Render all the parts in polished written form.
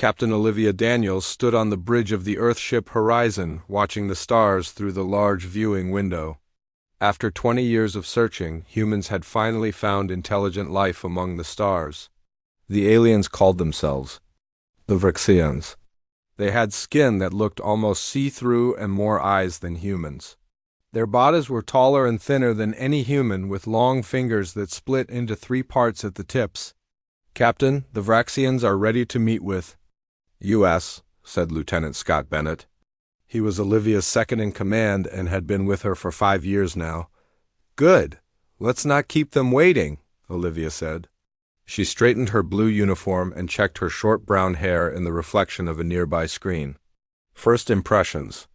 Captain Olivia Daniels stood on the bridge of the Earthship Horizon, watching the stars through the large viewing window. After 20 years of searching, humans had finally found intelligent life among the stars. The aliens called themselves the Vraxians. They had skin that looked almost see-through and more eyes than humans. Their bodies were taller and thinner than any human, with long fingers that split into 3 parts at the tips. "Captain, the Vraxians are ready to meet with U.S.," said Lieutenant Scott Bennett. He was Olivia's second-in-command and had been with her for 5 years now. "Good. Let's not keep them waiting," Olivia said. She straightened her blue uniform and checked her short brown hair in the reflection of a nearby screen. First impressions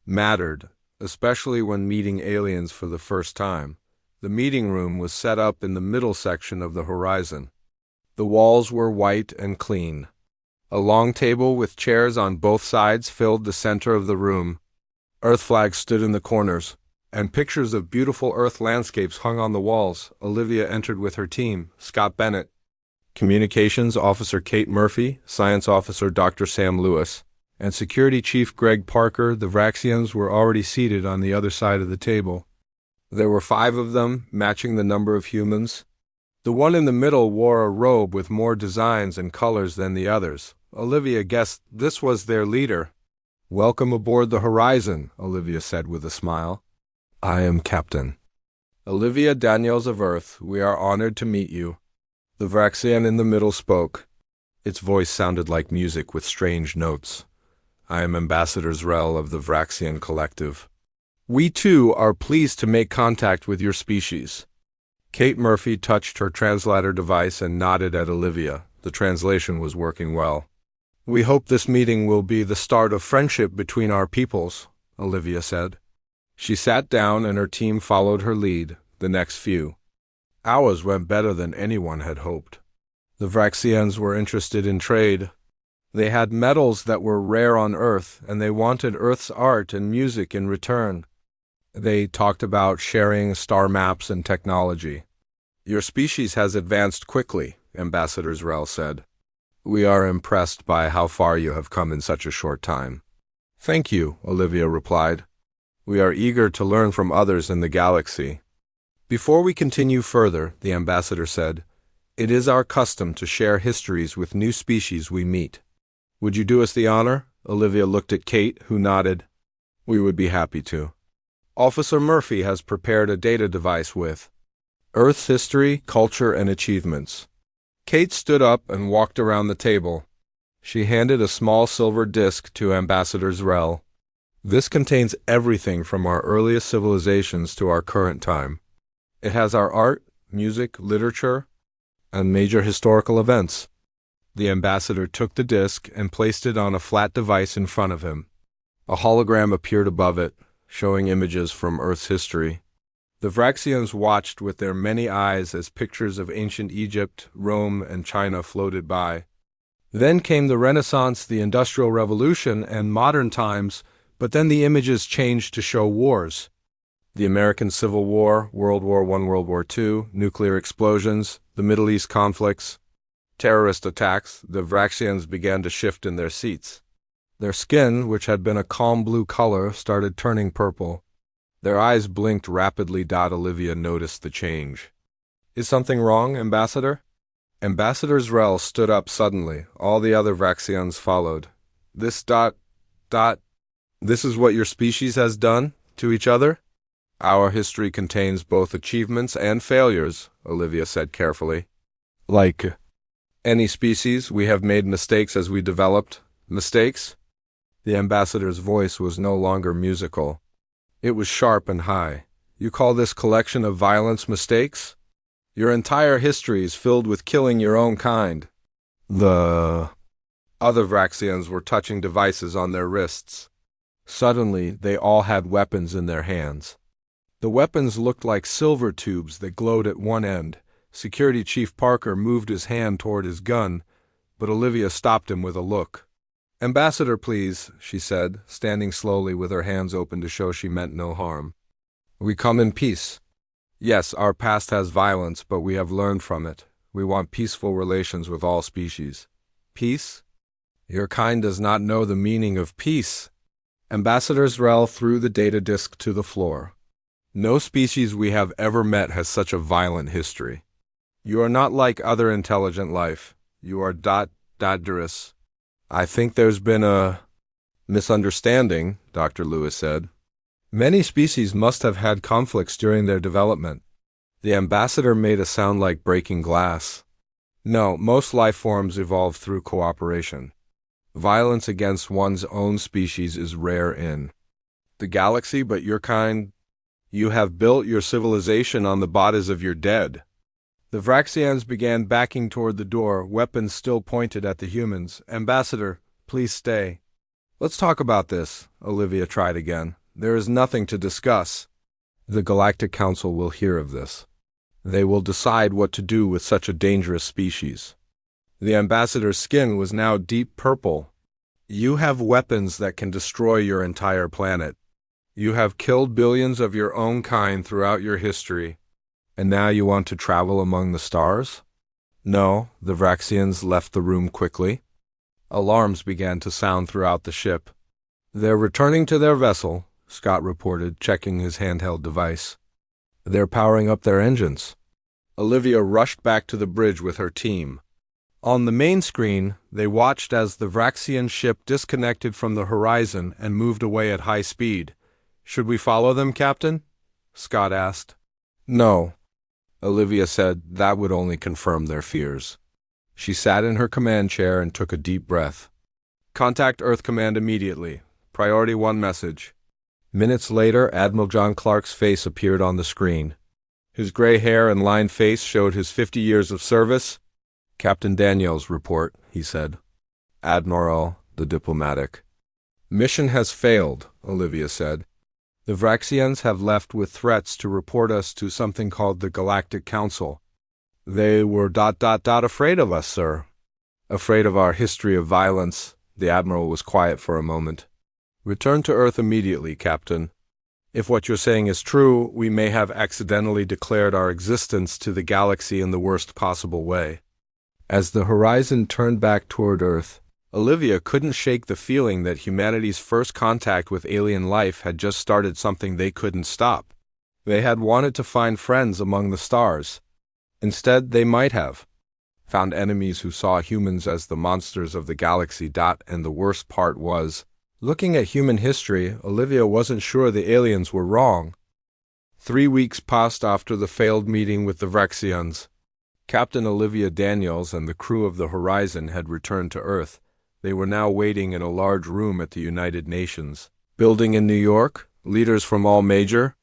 mattered, especially when meeting aliens for the first time. The meeting room was set up in the middle section of the horizon. The walls were white and clean. A long table with chairs on both sides filled the center of the room. Earth flags stood in the corners, and pictures of beautiful Earth landscapes hung on the walls. Olivia entered with her team: Scott Bennett, Communications Officer Kate Murphy, Science Officer Dr. Sam Lewis, and Security Chief Greg Parker. The Vraxians were already seated on the other side of the table. There were 5 of them, matching the number of humans. The one in the middle wore a robe with more designs and colors than the others. Olivia guessed this was their leader. "Welcome aboard the Horizon," Olivia said with a smile. "I am Captain Olivia Daniels of Earth. We are honored to meet you." The Vraxian in the middle spoke. Its voice sounded like music with strange notes. "I am Ambassador Zrel of the Vraxian Collective. We, too, are pleased to make contact with your species." Kate Murphy touched her translator device and nodded at Olivia. The translation was working well. "We hope this meeting will be the start of friendship between our peoples," Olivia said. She sat down and her team followed her lead. The next few hours went better than anyone had hoped. The Vraxians were interested in trade. They had metals that were rare on Earth, and they wanted Earth's art and music in return. They talked about sharing star maps and technology. "Your species has advanced quickly," Ambassador Zrel said. "We are impressed by how far you have come in such a short time." "Thank you," Olivia replied. "We are eager to learn from others in the galaxy." "Before we continue further," the ambassador said, "it is our custom to share histories with new species we meet. Would you do us the honor?" Olivia looked at Kate, who nodded. "We would be happy to." Officer Murphy has prepared a data device with Earth's history, culture, and achievements. Kate stood up and walked around the table. She handed a small silver disc to Ambassador Zrel. "This contains everything from our earliest civilizations to our current time. It has our art, music, literature, and major historical events." The ambassador took the disc and placed it on a flat device in front of him. A hologram appeared above it, showing images from Earth's history. The Vraxians watched with their many eyes as pictures of ancient Egypt, Rome, and China floated by. Then came the Renaissance, the Industrial Revolution, and modern times, but then the images changed to show wars. The American Civil War, World War I, World War II, nuclear explosions, the Middle East conflicts, terrorist attacks. The Vraxians began to shift in their seats. Their skin, which had been a calm blue color, started turning purple. Their eyes blinked rapidly. Olivia noticed the change. "Is something wrong, Ambassador?" Ambassador Zrel stood up suddenly. All the other Vraxians followed. This is what your species has done to each other?" "Our history contains both achievements and failures," Olivia said carefully. "Like any species, we have made mistakes as we developed." "Mistakes?" The ambassador's voice was no longer musical. It was sharp and high. "You call this collection of violence mistakes? Your entire history is filled with killing your own kind." The other Vraxians were touching devices on their wrists. Suddenly, they all had weapons in their hands. The weapons looked like silver tubes that glowed at one end. Security Chief Parker moved his hand toward his gun, but Olivia stopped him with a look. "Ambassador, please," she said, standing slowly with her hands open to show she meant no harm. "We come in peace. Yes, our past has violence, but we have learned from it. We want peaceful relations with all species." "Peace?" Your kind does not know the meaning of peace. Ambassador Zrel threw the data disk to the floor. No species we have ever met has such a violent history. You are not like other intelligent life. You are dangerous. I think there's been a misunderstanding, Dr. Lewis said. Many species must have had conflicts during their development. The ambassador made a sound like breaking glass. No, most life forms evolve through cooperation. Violence against one's own species is rare in the galaxy, but your kind, you have built your civilization on the bodies of your dead. The Vraxians began backing toward the door, weapons still pointed at the humans. Ambassador, please stay. Let's talk about this, Olivia tried again. There is nothing to discuss. The Galactic Council will hear of this. They will decide what to do with such a dangerous species. The ambassador's skin was now deep purple. You have weapons that can destroy your entire planet. You have killed billions of your own kind throughout your history, and now you want to travel among the stars? No, the Vraxians left the room quickly. Alarms began to sound throughout the ship. They're returning to their vessel, Scott reported, checking his handheld device. They're powering up their engines. Olivia rushed back to the bridge with her team. On the main screen, they watched as the Vraxian ship disconnected from the horizon and moved away at high speed. Should we follow them, Captain? Scott asked. No, Olivia said. That would only confirm their fears. She sat in her command chair and took a deep breath. Contact Earth Command immediately. Priority 1 message. Minutes later, Admiral John Clark's face appeared on the screen. His gray hair and lined face showed his 50 years of service. Captain Daniels' report, he said. Admiral, the diplomatic. Mission has failed, Olivia said. The Vraxians have left with threats to report us to something called the Galactic Council. They were afraid of us, sir. Afraid of our history of violence. The Admiral was quiet for a moment. Return to Earth immediately, Captain. If what you're saying is true, we may have accidentally declared our existence to the galaxy in the worst possible way. As the horizon turned back toward Earth, Olivia couldn't shake the feeling that humanity's first contact with alien life had just started something they couldn't stop. They had wanted to find friends among the stars. Instead, they might have found enemies who saw humans as the monsters of the galaxy. And the worst part was, looking at human history, Olivia wasn't sure the aliens were wrong. 3 weeks passed after the failed meeting with the Vraxians. Captain Olivia Daniels and the crew of the Horizon had returned to Earth. They were now waiting in a large room at the United Nations building in New York. Leaders from all major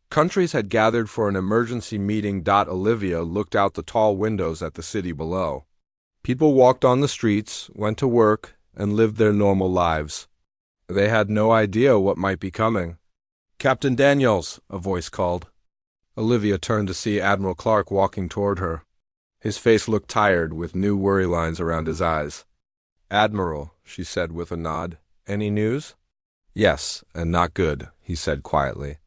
countries had gathered for an emergency meeting. Olivia looked out the tall windows at the city below. People walked on the streets, went to work, and lived their normal lives. They had no idea what might be coming. Captain Daniels, a voice called. Olivia turned to see Admiral Clark walking toward her. His face looked tired, with new worry lines around his eyes. Admiral, she said with a nod. Any news? Yes, and not good, he said quietly.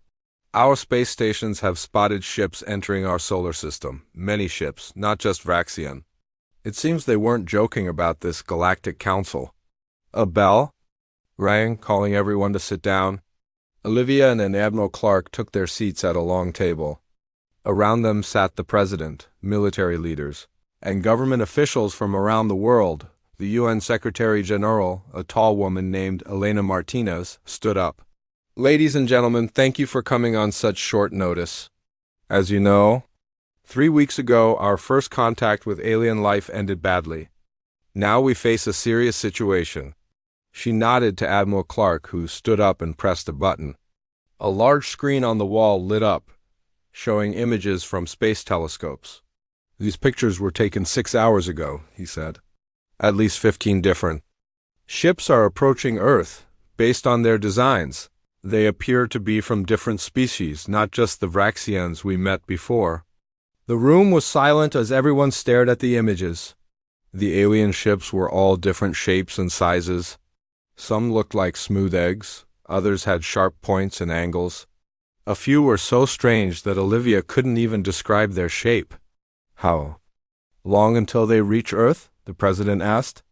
Our space stations have spotted ships entering our solar system. Many ships, not just Vraxian. It seems they weren't joking about this Galactic Council. A bell rang, calling everyone to sit down. Olivia and Admiral Clark took their seats at a long table. Around them sat the president, military leaders, and government officials from around the world. The UN Secretary-General, a tall woman named Elena Martinez, stood up. Ladies and gentlemen, thank you for coming on such short notice. As you know, 3 weeks ago, our first contact with alien life ended badly. Now we face a serious situation. She nodded to Admiral Clark, who stood up and pressed a button. A large screen on the wall lit up, showing images from space telescopes. These pictures were taken 6 hours ago, he said. At least 15 different ships are approaching Earth. Based on their designs, they appear to be from different species, not just the Vraxians we met before. The room was silent as everyone stared at the images. The alien ships were all different shapes and sizes. Some looked like smooth eggs, others had sharp points and angles. A few were so strange that Olivia couldn't even describe their shape. How long until they reach Earth? The president asked.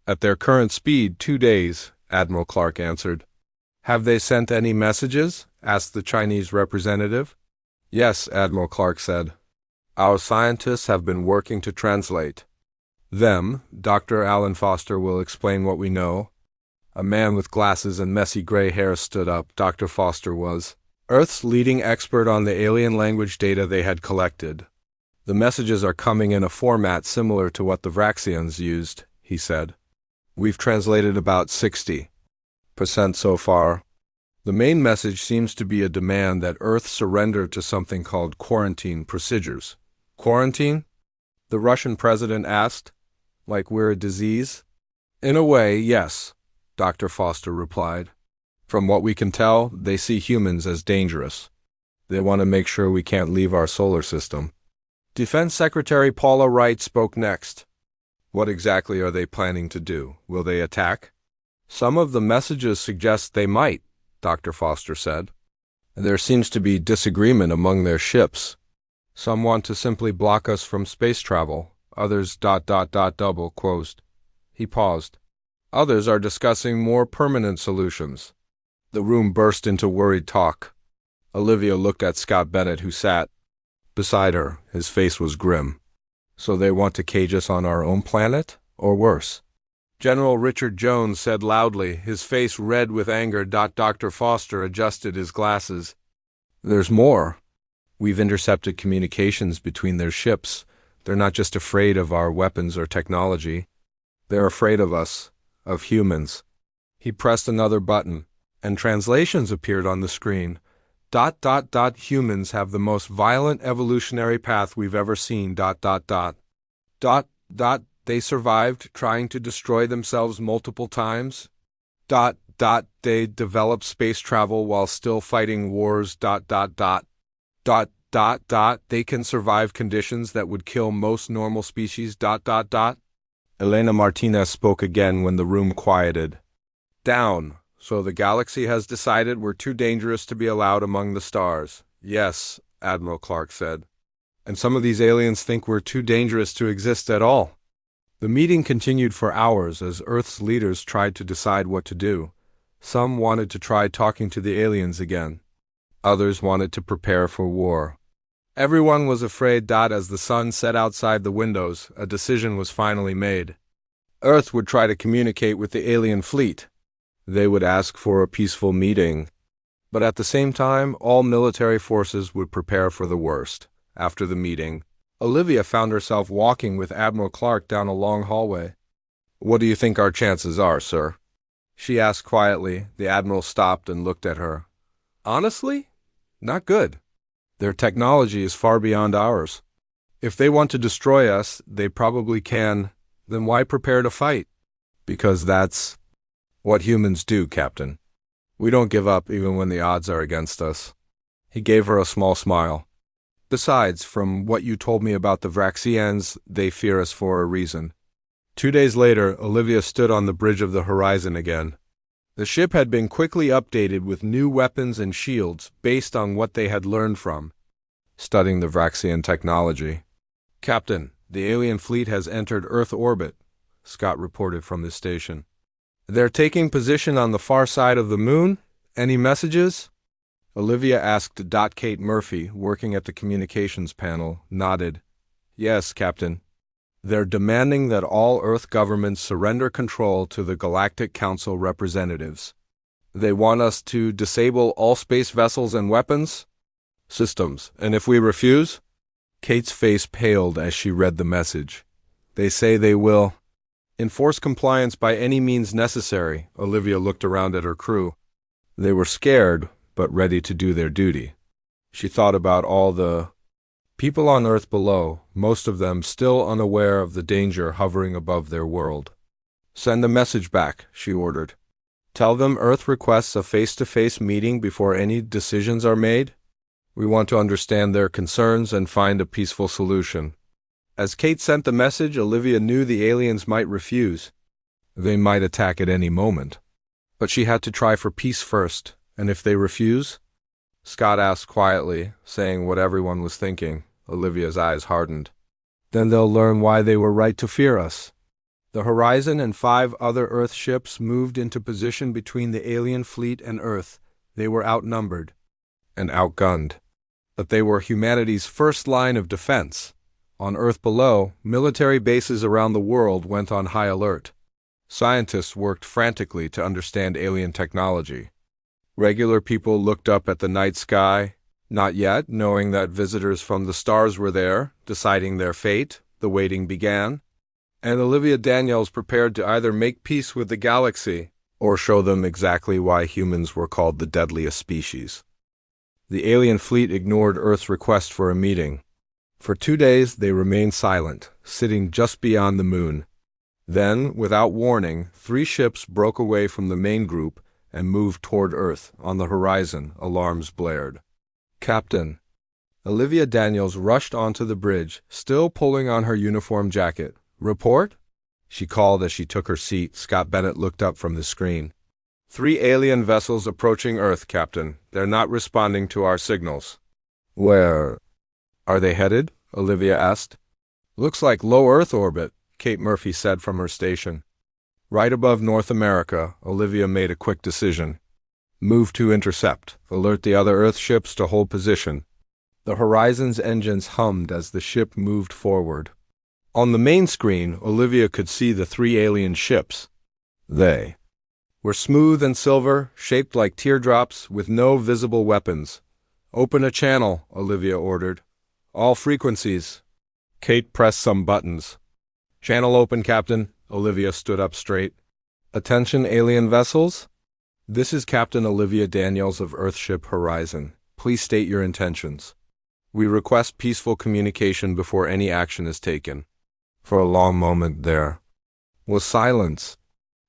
At their current speed, 2 days, Admiral Clark answered. Have they sent any messages? Asked the Chinese representative. Yes, Admiral Clark said. Our scientists have been working to translate. Them, Dr. Alan Foster will explain what we know. A man with glasses and messy gray hair stood up. Dr. Foster was Earth's leading expert on the alien language data they had collected. The messages are coming in a format similar to what the Vraxians used, he said. We've translated about 60% so far. The main message seems to be a demand that Earth surrender to something called quarantine procedures. Quarantine? The Russian president asked. Like we're a disease? In a way, yes, Dr. Foster replied. From what we can tell, they see humans as dangerous. They want to make sure we can't leave our solar system. Defense Secretary Paula Wright spoke next. What exactly are they planning to do? Will they attack? Some of the messages suggest they might, Dr. Foster said. There seems to be disagreement among their ships. Some want to simply block us from space travel. Others ... double quoted. He paused. Others are discussing more permanent solutions. The room burst into worried talk. Olivia looked at Scott Bennett, who sat beside her. His face was grim. So they want to cage us on our own planet? Or worse? General Richard Jones said loudly, his face red with anger. Dr. Foster adjusted his glasses. There's more. We've intercepted communications between their ships. They're not just afraid of our weapons or technology. They're afraid of us, of humans. He pressed another button, and translations appeared on the screen. Humans have the most violent evolutionary path we've ever seen. They survived trying to destroy themselves multiple times. They developed space travel while still fighting wars. They can survive conditions that would kill most normal species. Elena Martinez spoke again when the room quieted. Down. So the galaxy has decided we're too dangerous to be allowed among the stars. Yes, Admiral Clark said. And some of these aliens think we're too dangerous to exist at all. The meeting continued for hours as Earth's leaders tried to decide what to do. Some wanted to try talking to the aliens again. Others wanted to prepare for war. Everyone was afraid. As the sun set outside the windows, a decision was finally made. Earth would try to communicate with the alien fleet. They would ask for a peaceful meeting. But at the same time, all military forces would prepare for the worst. After the meeting, Olivia found herself walking with Admiral Clark down a long hallway. What do you think our chances are, sir? She asked quietly. The Admiral stopped and looked at her. Honestly? Not good. Their technology is far beyond ours. If they want to destroy us, they probably can. Then why prepare to fight? Because that's what humans do, Captain. We don't give up even when the odds are against us. He gave her a small smile. Besides, from what you told me about the Vraxians, they fear us for a reason. 2 days later, Olivia stood on the bridge of the horizon again. The ship had been quickly updated with new weapons and shields based on what they had learned from studying the Vraxian technology. Captain, the alien fleet has entered Earth orbit, Scott reported from the station. They're taking position on the far side of the moon? Any messages? Olivia asked. Kate Murphy, working at the communications panel, nodded. Yes, Captain. They're demanding that all Earth governments surrender control to the Galactic Council representatives. They want us to disable all space vessels and weapons systems, and if we refuse? Kate's face paled as she read the message. They say they will enforce compliance by any means necessary. Olivia looked around at her crew. They were scared, but ready to do their duty. She thought about all the people on Earth below, most of them still unaware of the danger hovering above their world. Send the message back, she ordered. Tell them Earth requests a face-to-face meeting before any decisions are made. We want to understand their concerns and find a peaceful solution. As Kate sent the message, Olivia knew the aliens might refuse. They might attack at any moment. But she had to try for peace first, and if they refuse? Scott asked quietly, saying what everyone was thinking. Olivia's eyes hardened. Then they'll learn why they were right to fear us. The Horizon and 5 other Earth ships moved into position between the alien fleet and Earth. They were outnumbered and outgunned, but they were humanity's first line of defense. On Earth below, military bases around the world went on high alert. Scientists worked frantically to understand alien technology. Regular people looked up at the night sky, not yet knowing that visitors from the stars were there, deciding their fate. The waiting began, and Olivia Daniels prepared to either make peace with the galaxy or show them exactly why humans were called the deadliest species. The alien fleet ignored Earth's request for a meeting. For 2 days they remained silent, sitting just beyond the moon. Then, without warning, 3 ships broke away from the main group and moved toward Earth. On the horizon, alarms blared. "Captain." Olivia Daniels rushed onto the bridge, still pulling on her uniform jacket. "Report?" she called as she took her seat. Scott Bennett looked up from the screen. "3 alien vessels approaching Earth, Captain. They're not responding to our signals." "Where are they headed?" Olivia asked. "Looks like low Earth orbit," Kate Murphy said from her station. Right above North America, Olivia made a quick decision. "Move to intercept. Alert the other Earth ships to hold position." The Horizon's engines hummed as the ship moved forward. On the main screen, Olivia could see the 3 alien ships. They were smooth and silver, shaped like teardrops, with no visible weapons. "Open a channel," Olivia ordered. "All frequencies." Kate pressed some buttons. "Channel open, Captain." Olivia stood up straight. "Attention, alien vessels. This is Captain Olivia Daniels of Earthship Horizon. Please state your intentions. We request peaceful communication before any action is taken." For a long moment there was silence.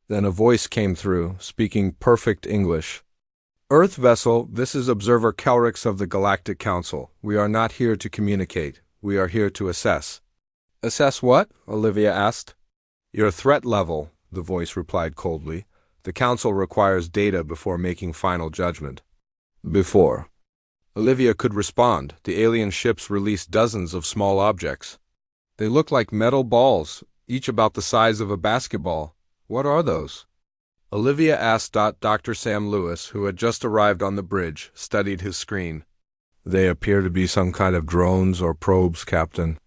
Then a voice came through, speaking perfect English. "Earth vessel, this is Observer Kelrix of the Galactic Council. We are not here to communicate. We are here to assess." "Assess what?" Olivia asked. "Your threat level," the voice replied coldly. "The Council requires data before making final judgment." Before Olivia could respond, the alien ships released dozens of small objects. They looked like metal balls, each about the size of a basketball. "What are those?" Olivia asked. Dr. Sam Lewis, who had just arrived on the bridge, studied his screen. "They appear to be some kind of drones or probes, Captain.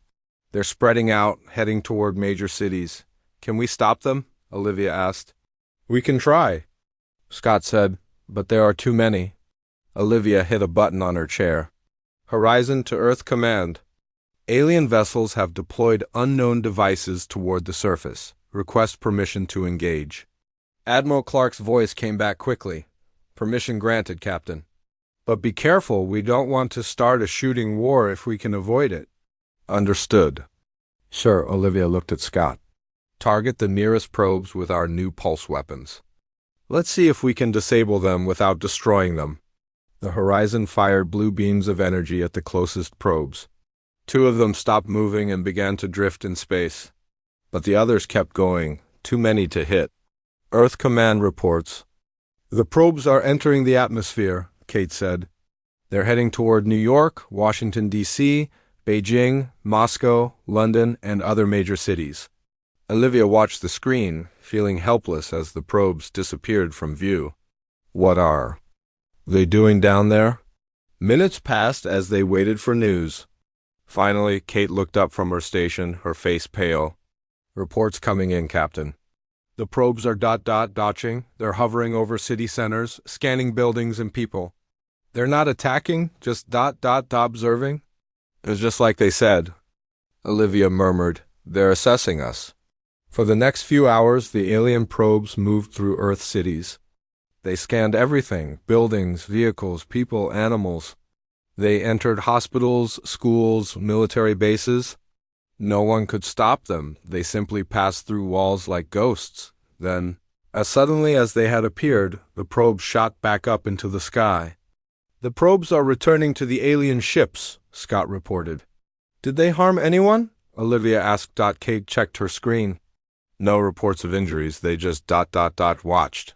They're spreading out, heading toward major cities. Can we stop them?" Olivia asked. "We can try," Scott said, "but there are too many." Olivia hit a button on her chair. "Horizon to Earth Command. Alien vessels have deployed unknown devices toward the surface. Request permission to engage." Admiral Clark's voice came back quickly. "Permission granted, Captain. But be careful, we don't want to start a shooting war if we can avoid it." "Understood." Sir, Olivia looked at Scott. "Target the nearest probes with our new pulse weapons. Let's see if we can disable them without destroying them." The Horizon fired blue beams of energy at the closest probes. 2 of them stopped moving and began to drift in space. But the others kept going, too many to hit. Earth Command reports. "The probes are entering the atmosphere," Kate said. "They're heading toward New York, Washington, D.C., Beijing, Moscow, London, and other major cities." Olivia watched the screen, feeling helpless as the probes disappeared from view. "What are they doing down there?" Minutes passed as they waited for news. Finally, Kate looked up from her station, her face pale. "Reports coming in, Captain. The probes are dodging. They're hovering over city centers, scanning buildings and people. They're not attacking, just observing." "It's just like they said," Olivia murmured. "They're assessing us." For the next few hours, the alien probes moved through Earth cities. They scanned everything: buildings, vehicles, people, animals. They entered hospitals, schools, military bases. No one could stop them. They simply passed through walls like ghosts. Then, as suddenly as they had appeared, the probes shot back up into the sky. "The probes are returning to the alien ships," Scott reported. "Did they harm anyone?" Olivia asked. Kate checked her screen. "No reports of injuries. They just watched."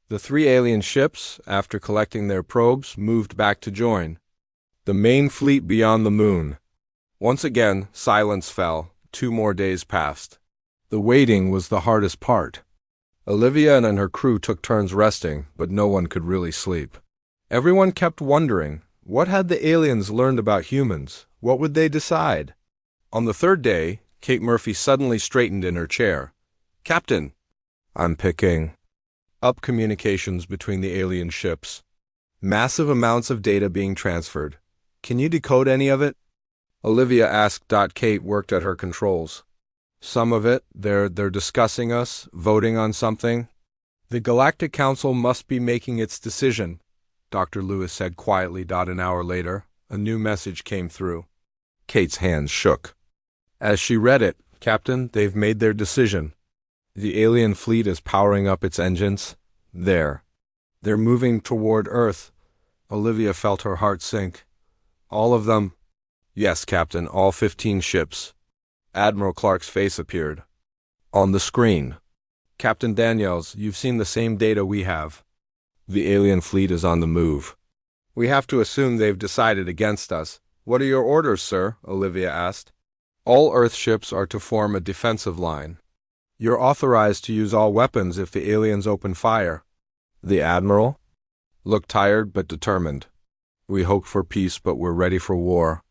The 3 alien ships, after collecting their probes, moved back to join the main fleet beyond the moon. Once again, silence fell. 2 more days passed. The waiting was the hardest part. Olivia and her crew took turns resting, but no one could really sleep. Everyone kept wondering, what had the aliens learned about humans? What would they decide? On the third day, Kate Murphy suddenly straightened in her chair. "Captain, I'm picking up communications between the alien ships. Massive amounts of data being transferred. Can you decode any of it?" Olivia asked. Kate worked at her controls. "Some of it. They're discussing us, voting on something. The Galactic Council must be making its decision," Dr. Lewis said quietly. An hour later, a new message came through. Kate's hands shook. As she read it, "Captain, they've made their decision. The alien fleet is powering up its engines. They're moving toward Earth." Olivia felt her heart sink. "All of them?" "Yes, Captain, all 15 ships." Admiral Clark's face appeared on the screen. "Captain Daniels, you've seen the same data we have. The alien fleet is on the move. We have to assume they've decided against us." "What are your orders, sir?" Olivia asked. "All Earth ships are to form a defensive line. You're authorized to use all weapons if the aliens open fire." The Admiral looked tired but determined. "We hoped for peace, but we're ready for war."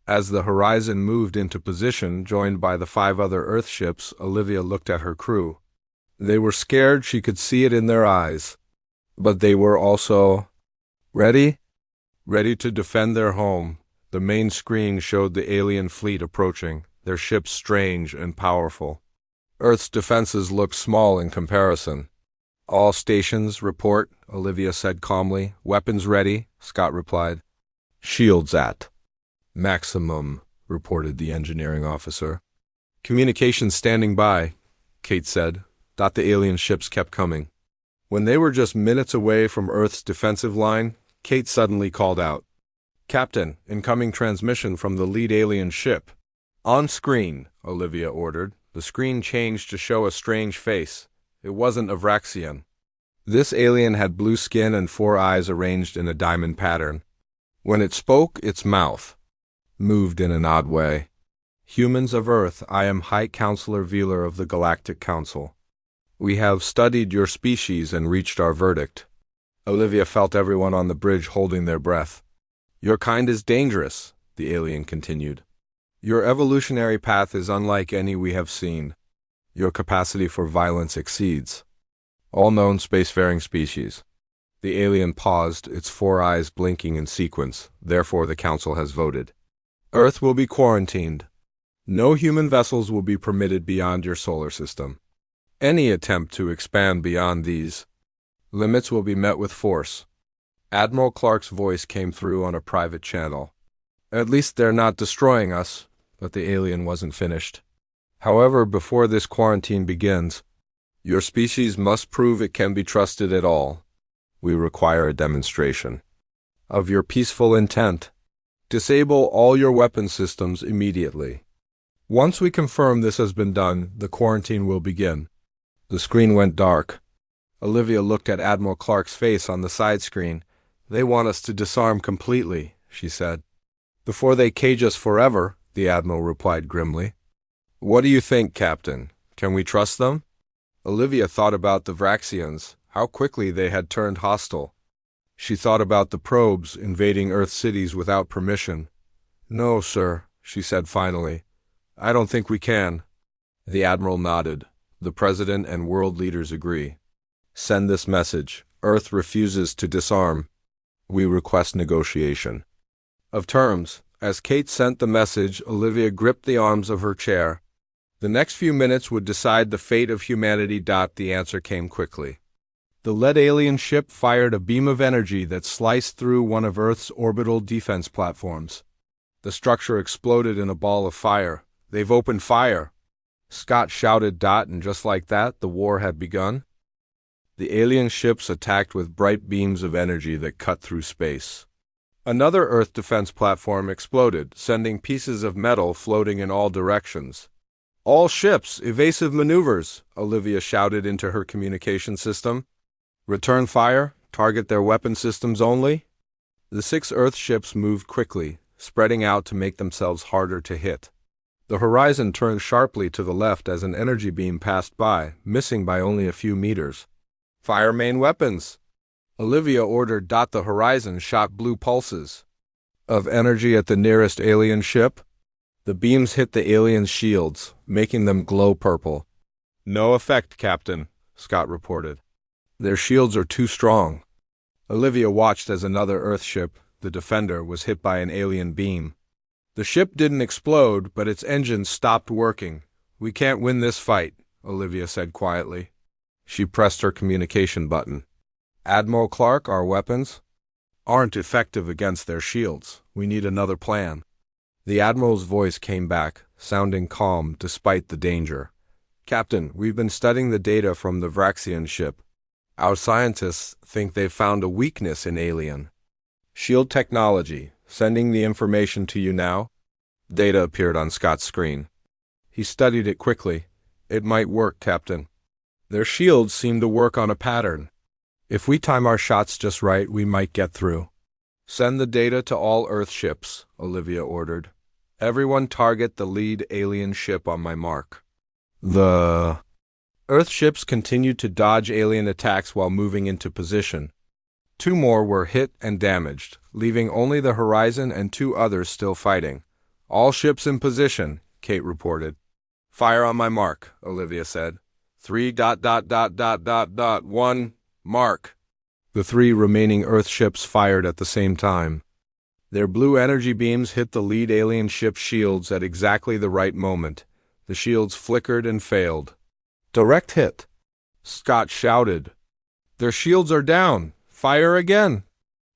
As the Horizon moved into position, joined by the 5 other Earth ships, Olivia looked at her crew. They were scared, she could see it in their eyes. But they were also ready to defend their home. The main screen showed the alien fleet approaching, their ships strange and powerful. Earth's defenses looked small in comparison. "All stations, report," Olivia said calmly. "Weapons ready," Scott replied. "Shields at maximum," reported the engineering officer. "Communications standing by," Kate said. The alien ships kept coming. When they were just minutes away from Earth's defensive line, Kate suddenly called out, "Captain, incoming transmission from the lead alien ship." "On screen," Olivia ordered. The screen changed to show a strange face. It wasn't Avraxian. This alien had blue skin and 4 eyes arranged in a diamond pattern. When it spoke, its mouth moved in an odd way. "Humans of Earth, I am High Counselor Veeler of the Galactic Council. We have studied your species and reached our verdict." Olivia felt everyone on the bridge holding their breath. "Your kind is dangerous," the alien continued. "Your evolutionary path is unlike any we have seen. Your capacity for violence exceeds all known spacefaring species." The alien paused, its 4 eyes blinking in sequence. "Therefore, the Council has voted. Earth will be quarantined. No human vessels will be permitted beyond your solar system. Any attempt to expand beyond these limits will be met with force." Admiral Clark's voice came through on a private channel. "At least they're not destroying us." But the alien wasn't finished. "However, before this quarantine begins, your species must prove it can be trusted at all. We require a demonstration of your peaceful intent. Disable all your weapon systems immediately. Once we confirm this has been done, the quarantine will begin." The screen went dark. Olivia looked at Admiral Clark's face on the side screen. "They want us to disarm completely," she said. "Before they cage us forever," the Admiral replied grimly. "What do you think, Captain? Can we trust them?" Olivia thought about the Vraxians, how quickly they had turned hostile. She thought about the probes invading Earth cities without permission. "No, sir," she said finally. "I don't think we can." The Admiral nodded. "The President and world leaders agree. Send this message. Earth refuses to disarm. We request negotiation of terms." As Kate sent the message, Olivia gripped the arms of her chair. The next few minutes would decide the fate of humanity. The answer came quickly. The lead alien ship fired a beam of energy that sliced through one of Earth's orbital defense platforms. The structure exploded in a ball of fire. "They've opened fire!" Scott shouted. And just like that, the war had begun. The alien ships attacked with bright beams of energy that cut through space. Another Earth defense platform exploded, sending pieces of metal floating in all directions. "All ships, evasive maneuvers!" Olivia shouted into her communication system. "Return fire, target their weapon systems only." The 6 Earth ships moved quickly, spreading out to make themselves harder to hit. The horizon turned sharply to the left as an energy beam passed by, missing by only a few meters. "Fire main weapons!" Olivia ordered. The horizon shot blue pulses of energy at the nearest alien ship. The beams hit the aliens' shields, making them glow purple. "No effect, Captain," Scott reported. "Their shields are too strong." Olivia watched as another Earth ship, the Defender, was hit by an alien beam. The ship didn't explode, but its engines stopped working. "We can't win this fight," Olivia said quietly. She pressed her communication button. "Admiral Clark, our weapons aren't effective against their shields. We need another plan." The Admiral's voice came back, sounding calm despite the danger. "Captain, we've been studying the data from the Vraxian ship. Our scientists think they've found a weakness in alien shield technology. Sending the information to you now." Data appeared on Scott's screen. He studied it quickly. "It might work, Captain. Their shields seem to work on a pattern. If we time our shots just right, we might get through." "Send the data to all Earth ships," Olivia ordered. "Everyone target the lead alien ship on my mark." The Earth ships continued to dodge alien attacks while moving into position. 2 more were hit and damaged, leaving only the horizon and 2 others still fighting. "All ships in position," Kate reported. "Fire on my mark," Olivia said. 3:1 mark. The 3 remaining Earth ships fired at the same time. Their blue energy beams hit the lead alien ship's shields at exactly the right moment. The shields flickered and failed. "Direct hit," Scott shouted. "Their shields are down. Fire again."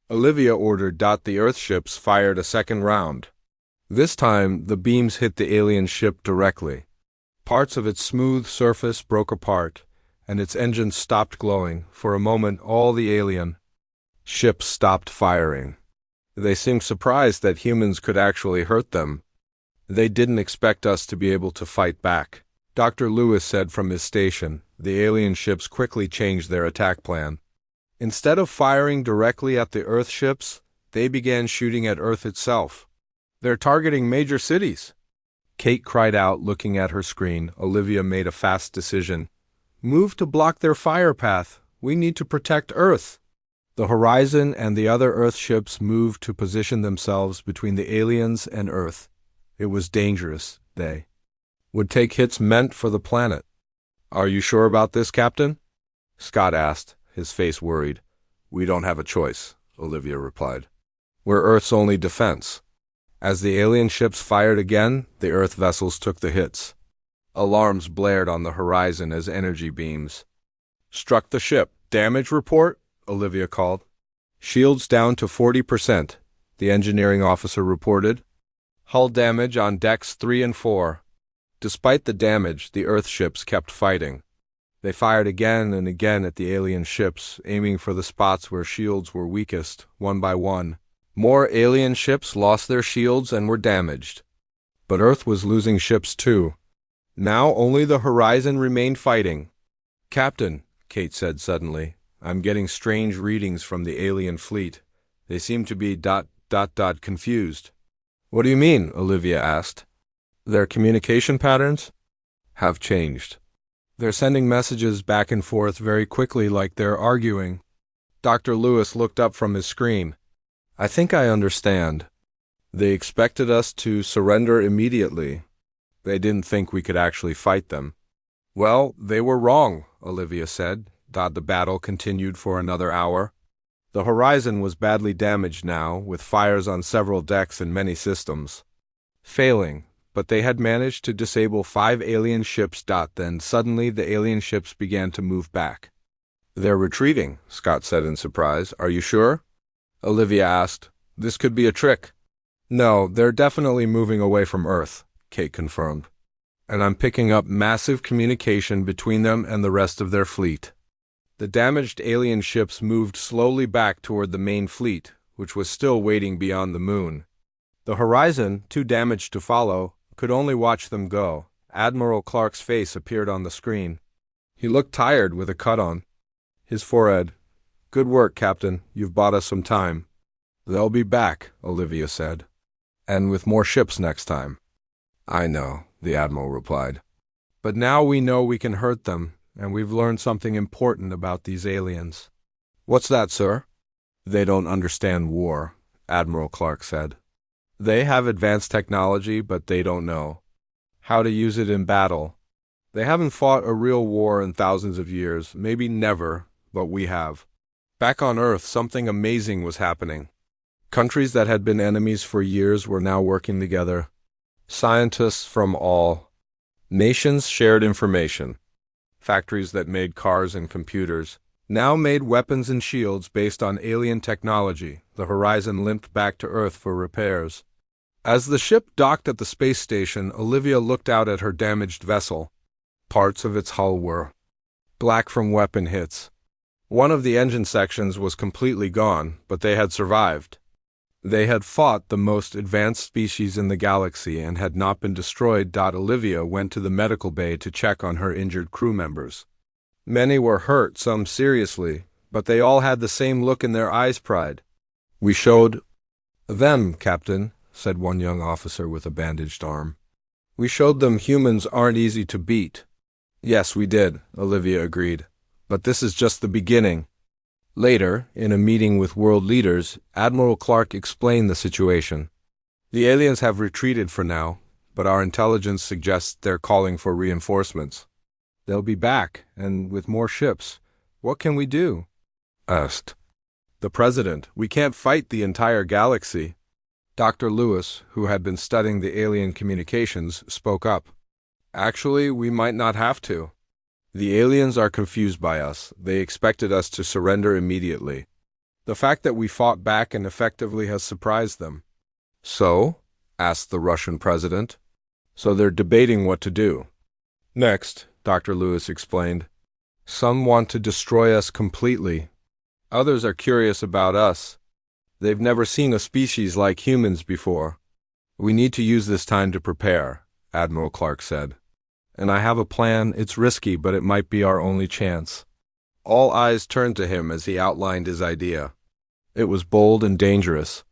Olivia ordered. The Earth ships fired a second round. This time, the beams hit the alien ship directly. Parts of its smooth surface broke apart, and its engines stopped glowing. For a moment, all the alien ships stopped firing. They seemed surprised that humans could actually hurt them. "They didn't expect us to be able to fight back," Dr. Lewis said from his station. The alien ships quickly changed their attack plan. Instead of firing directly at the Earth ships, they began shooting at Earth itself. "They're targeting major cities," Kate cried out, looking at her screen. Olivia made a fast decision. "Move to block their fire path. We need to protect Earth." The horizon and the other Earth ships moved to position themselves between the aliens and Earth. It was dangerous. They would take hits meant for the planet. "Are you sure about this, Captain?" Scott asked, his face worried. "We don't have a choice," Olivia replied. "We're Earth's only defense." As the alien ships fired again, the Earth vessels took the hits. Alarms blared on the horizon as energy beams struck the ship. "Damage report," Olivia called. "Shields down to 40%, the engineering officer reported. "Hull damage on decks 3 and 4. Despite the damage, the Earth ships kept fighting. They fired again and again at the alien ships, aiming for the spots where shields were weakest, one by one. More alien ships lost their shields and were damaged. But Earth was losing ships too. Now only the horizon remained fighting. "Captain," Kate said suddenly, "I'm getting strange readings from the alien fleet. They seem to be confused." "What do you mean?" Olivia asked. "Their communication patterns have changed. They're sending messages back and forth very quickly, like they're arguing." Dr. Lewis looked up from his screen. "I think I understand. They expected us to surrender immediately. They didn't think we could actually fight them." "Well, they were wrong," Olivia said. The battle continued for another hour. The horizon was badly damaged now, with fires on several decks and many systems failing, but they had managed to disable 5 alien ships. Then suddenly the alien ships began to move back. "They're retreating," Scott said in surprise. "Are you sure?" Olivia asked. "This could be a trick." "No, they're definitely moving away from Earth," Kate confirmed. "And I'm picking up massive communication between them and the rest of their fleet." The damaged alien ships moved slowly back toward the main fleet, which was still waiting beyond the moon. The horizon, too damaged to follow, could only watch them go. Admiral Clark's face appeared on the screen. He looked tired with a cut on his forehead. "Good work, Captain. You've bought us some time." "They'll be back," Olivia said. "And with more ships next time." I know, the Admiral replied. But now we know we can hurt them, and we've learned something important about these aliens. What's that, sir? They don't understand war, Admiral Clark said. They have advanced technology, but they don't know how to use it in battle. They haven't fought a real war in thousands of years, maybe never, but we have. Back on Earth, something amazing was happening. Countries that had been enemies for years were now working together. Scientists from all nations shared information. Factories that made cars and computers now made weapons and shields based on alien technology. The Horizon limped back to Earth for repairs. As the ship docked at the space station, Olivia looked out at her damaged vessel. Parts of its hull were black from weapon hits. One of the engine sections was completely gone, but they had survived. They had fought the most advanced species in the galaxy and had not been destroyed. Olivia went to the medical bay to check on her injured crew members. Many were hurt, some seriously, but they all had the same look in their eyes. Pride. We showed them, Captain, said one young officer with a bandaged arm. We showed them humans aren't easy to beat. Yes, we did, Olivia agreed. But this is just the beginning. Later, in a meeting with world leaders, Admiral Clark explained the situation. The aliens have retreated for now, but our intelligence suggests they're calling for reinforcements. They'll be back, and with more ships. What can we do? Asked the President. We can't fight the entire galaxy. Dr. Lewis, who had been studying the alien communications, spoke up. Actually, we might not have to. The aliens are confused by us. They expected us to surrender immediately. The fact that we fought back and effectively has surprised them. So? Asked the Russian president. So they're debating what to do. Next, Dr. Lewis explained. Some want to destroy us completely. Others are curious about us. They've never seen a species like humans before. We need to use this time to prepare, Admiral Clark said. And I have a plan. It's risky, but it might be our only chance. All eyes turned to him as he outlined his idea. It was bold and dangerous.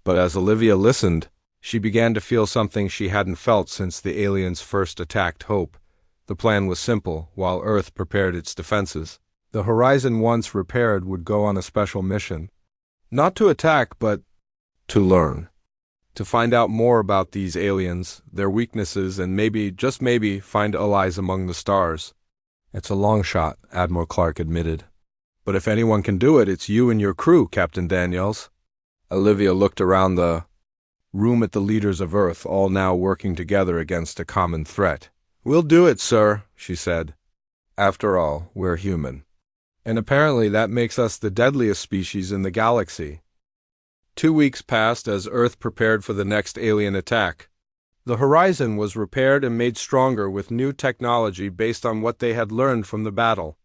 But as Olivia listened, she began to feel something she hadn't felt since the aliens first attacked Hope. The plan was simple. While Earth prepared its defenses, the Horizon, once repaired, would go on a special mission. Not to attack, but to learn. To find out more about these aliens, their weaknesses, and maybe, just maybe, find allies among the stars. It's a long shot, Admiral Clark admitted. But if anyone can do it, it's you and your crew, Captain Daniels. Olivia looked around the room at the leaders of Earth, all now working together against a common threat. We'll do it, sir, she said. After all, we're human. And apparently that makes us the deadliest species in the galaxy. 2 weeks passed as Earth prepared for the next alien attack. The Horizon was repaired and made stronger with new technology based on what they had learned from the battle.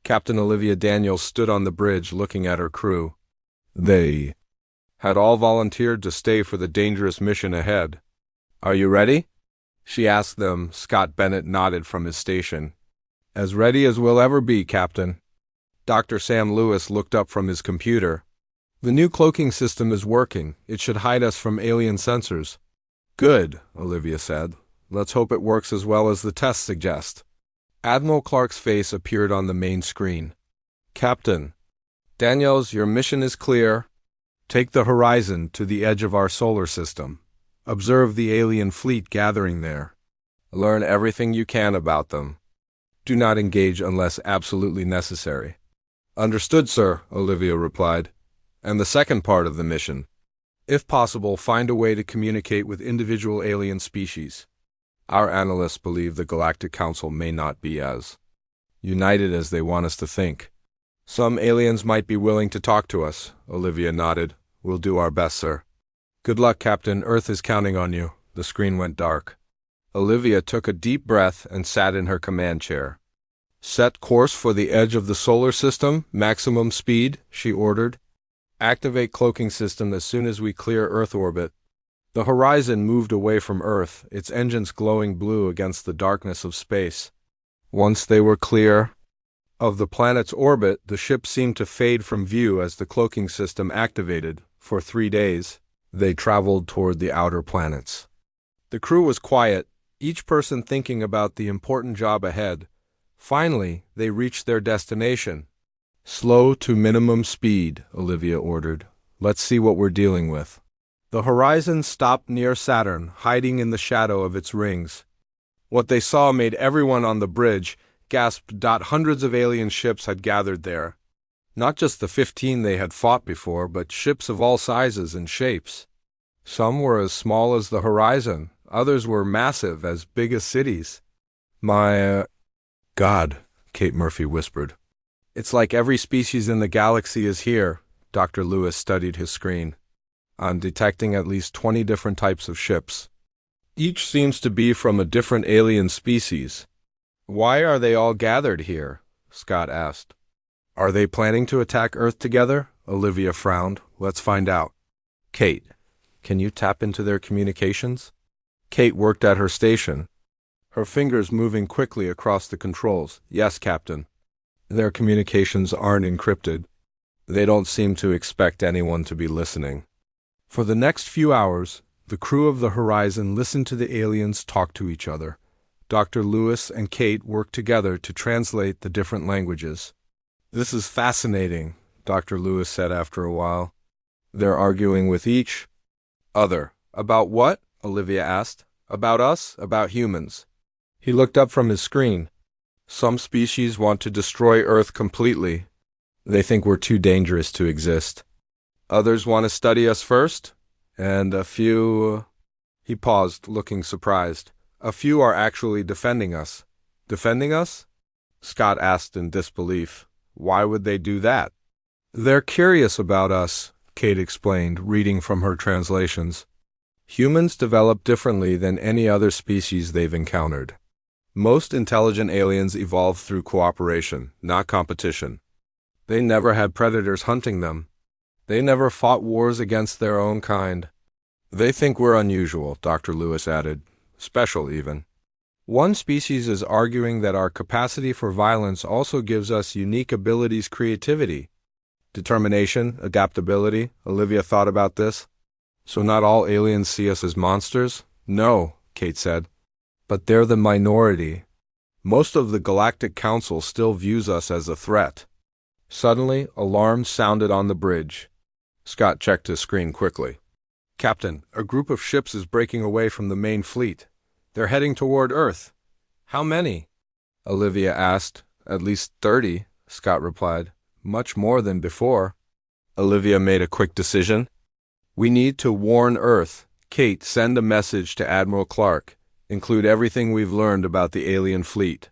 Captain Olivia Daniels stood on the bridge looking at her crew. They had all volunteered to stay for the dangerous mission ahead. Are you ready? She asked them. Scott Bennett nodded from his station. As ready as we'll ever be, Captain. Dr. Sam Lewis looked up from his computer. The new cloaking system is working. It should hide us from alien sensors. Good, Olivia said. Let's hope it works as well as the tests suggest. Admiral Clark's face appeared on the main screen. Captain Daniels, your mission is clear. Take the Horizon to the edge of our solar system. Observe the alien fleet gathering there. Learn everything you can about them. Do not engage unless absolutely necessary. Understood, sir, Olivia replied. And the second part of the mission. If possible, find a way to communicate with individual alien species. Our analysts believe the Galactic Council may not be as united as they want us to think. Some aliens might be willing to talk to us, Olivia nodded. We'll do our best, sir. Good luck, Captain. Earth is counting on you. The screen went dark. Olivia took a deep breath and sat in her command chair. Set course for the edge of the solar system, maximum speed, she ordered. Activate cloaking system as soon as we clear Earth orbit. The Horizon moved away from Earth, its engines glowing blue against the darkness of space. Once they were clear of the planet's orbit, the ship seemed to fade from view as the cloaking system activated. For 3 days, they traveled toward the outer planets. The crew was quiet, each person thinking about the important job ahead. Finally, they reached their destination. "Slow to minimum speed," Olivia ordered. "Let's see what we're dealing with." The horizon stopped near Saturn, hiding in the shadow of its rings. What they saw made everyone on the bridge gasp. Hundreds of alien ships had gathered there. Not just the 15 they had fought before, but ships of all sizes and shapes. Some were as small as the horizon, others were massive, as big as cities. My God," Kate Murphy whispered. "It's like every species in the galaxy is here." Dr. Lewis studied his screen. "I'm detecting at least 20 different types of ships. Each seems to be from a different alien species." "Why are they all gathered here?" Scott asked. "Are they planning to attack Earth together?" Olivia frowned. "Let's find out." "Kate, can you tap into their communications?" Kate worked at her station, her fingers moving quickly across the controls. "Yes, Captain. Their communications aren't encrypted. They don't seem to expect anyone to be listening." For the next few hours, the crew of the Horizon listened to the aliens talk to each other. Dr. Lewis and Kate worked together to translate the different languages. "This is fascinating," Dr. Lewis said after a while. "They're arguing with each other." "About what?" Olivia asked. "About us? About humans?" He looked up from his screen. "Some species want to destroy Earth completely. They think we're too dangerous to exist. Others want to study us first, and a few—" He paused, looking surprised. "A few are actually defending us." "Defending us?" Scott asked in disbelief. "Why would they do that?" "They're curious about us," Kate explained, reading from her translations. "Humans develop differently than any other species they've encountered. Most intelligent aliens evolved through cooperation, not competition. They never had predators hunting them. They never fought wars against their own kind. They think we're unusual," Dr. Lewis added. "Special, even. One species is arguing that our capacity for violence also gives us unique abilities, creativity, determination, adaptability." Olivia thought about this. "So not all aliens see us as monsters?" "No," Kate said. "But they're the minority. Most of the Galactic Council still views us as a threat." Suddenly, alarms sounded on the bridge. Scott checked his screen quickly. "Captain, a group of ships is breaking away from the main fleet. They're heading toward Earth." "How many?" Olivia asked. "At least 30, Scott replied. "Much more than before." Olivia made a quick decision. "We need to warn Earth. Kate, send a message to Admiral Clark. Include everything we've learned about the alien fleet."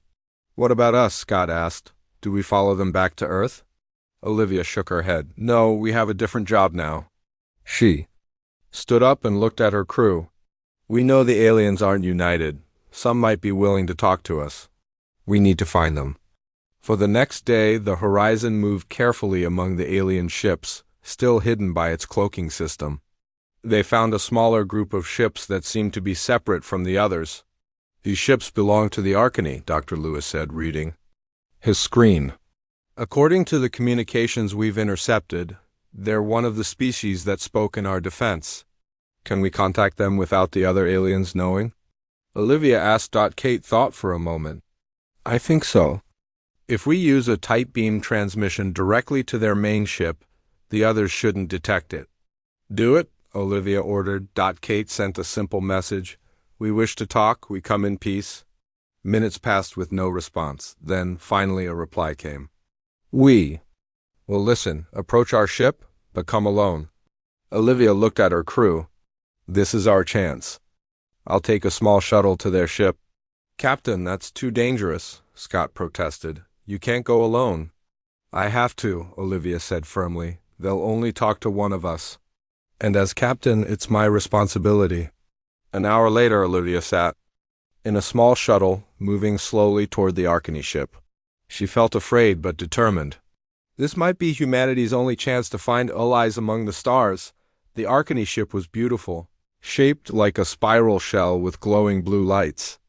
"What about us?" Scott asked. "Do we follow them back to Earth?" Olivia shook her head. "No, we have a different job now." She stood up and looked at her crew. "We know the aliens aren't united. Some might be willing to talk to us. We need to find them." For the next day, the Horizon moved carefully among the alien ships, still hidden by its cloaking system. They found a smaller group of ships that seemed to be separate from the others. "These ships belong to the Arcany," Dr. Lewis said, reading his screen. "According to the communications we've intercepted, they're one of the species that spoke in our defense. Can we contact them without the other aliens knowing?" Olivia asked. Kate thought for a moment. "I think so. If we use a tight beam transmission directly to their main ship, the others shouldn't detect it." "Do it," Olivia ordered. Kate sent a simple message. "We wish to talk. We come in peace." Minutes passed with no response. Then, finally, a reply came. "We will listen. Approach our ship, but come alone." Olivia looked at her crew. "This is our chance. I'll take a small shuttle to their ship." "Captain, that's too dangerous," Scott protested. "You can't go alone." "I have to," Olivia said firmly. "They'll only talk to one of us. And as captain, it's my responsibility." An hour later, Olivia sat in a small shuttle, moving slowly toward the Arcany ship. She felt afraid but determined. This might be humanity's only chance to find allies among the stars. The Arcany ship was beautiful, shaped like a spiral shell with glowing blue lights.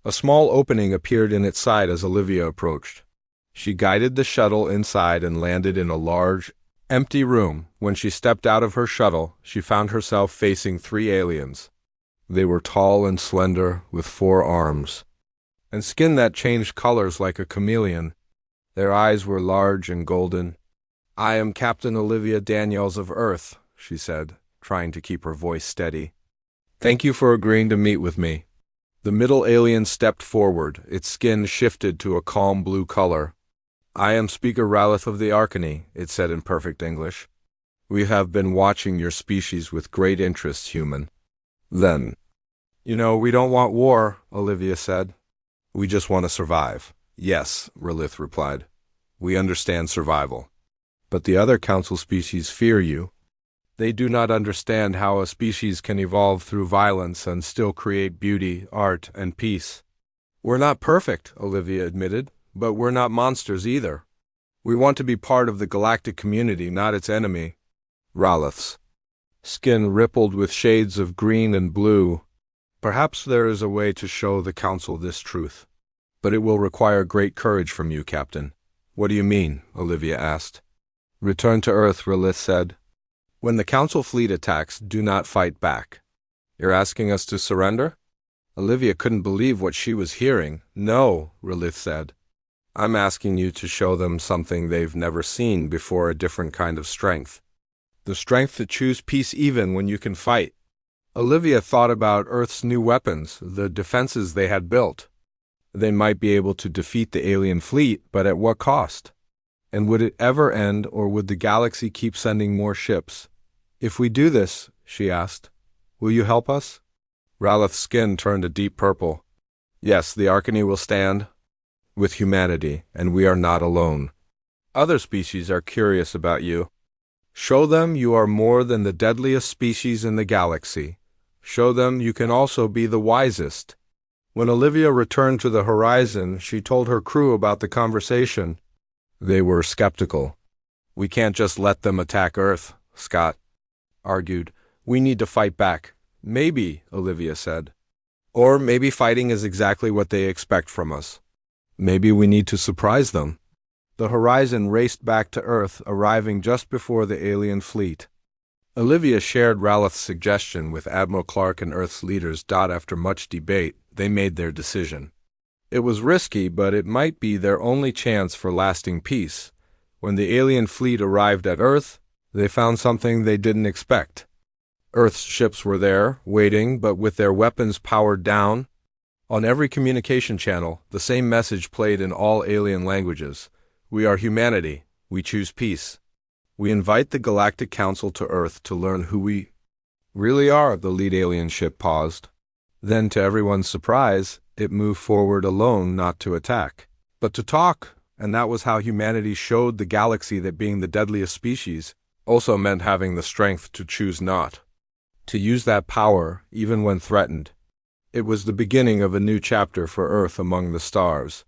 A small opening appeared in its side as Olivia approached. She guided the shuttle inside and landed in a large, empty room. When she stepped out of her shuttle, she found herself facing 3 aliens. They were tall and slender, with 4 arms, and skin that changed colors like a chameleon. Their eyes were large and golden. "I am Captain Olivia Daniels of Earth," she said, trying to keep her voice steady. "Thank you for agreeing to meet with me." The middle alien stepped forward, its skin shifted to a calm blue color. "I am Speaker Ralith of the Arcany," it said in perfect English. "We have been watching your species with great interest, human." Then, we don't want war," Olivia said. "We just want to survive." "Yes," Ralith replied. "We understand survival. But the other council species fear you. They do not understand how a species can evolve through violence and still create beauty, art, and peace." "We're not perfect," Olivia admitted, "but we're not monsters either. We want to be part of the galactic community, not its enemy." Ralith's skin rippled with shades of green and blue. "Perhaps there is a way to show the council this truth. But it will require great courage from you, Captain." "What do you mean?" Olivia asked. "Return to Earth," Ralith said. "When the council fleet attacks, do not fight back." "You're asking us to surrender?" Olivia couldn't believe what she was hearing. "No," Ralith said. "I'm asking you to show them something they've never seen before, a different kind of strength. The strength to choose peace even when you can fight." Olivia thought about Earth's new weapons, the defenses they had built. They might be able to defeat the alien fleet, but at what cost? And would it ever end, or would the galaxy keep sending more ships? "If we do this," she asked, "will you help us?" Ralith's skin turned a deep purple. "Yes, the Arcany will stand with humanity, and we are not alone. Other species are curious about you. Show them you are more than the deadliest species in the galaxy. Show them you can also be the wisest." When Olivia returned to the horizon, she told her crew about the conversation. They were skeptical. "We can't just let them attack Earth," Scott argued. "We need to fight back." "Maybe," Olivia said. "Or maybe fighting is exactly what they expect from us. Maybe we need to surprise them." The horizon raced back to Earth, arriving just before the alien fleet. Olivia shared Ralith's suggestion with Admiral Clark and Earth's leaders. After much debate, they made their decision. It was risky, but it might be their only chance for lasting peace. When the alien fleet arrived at Earth, they found something they didn't expect. Earth's ships were there, waiting, but with their weapons powered down. On every communication channel, the same message played in all alien languages. "We are humanity. We choose peace. We invite the Galactic Council to Earth to learn who we really are." The lead alien ship paused. Then, to everyone's surprise, it moved forward alone, not to attack, but to talk. And that was how humanity showed the galaxy that being the deadliest species also meant having the strength to choose not to use that power, even when threatened. It was the beginning of a new chapter for Earth among the stars.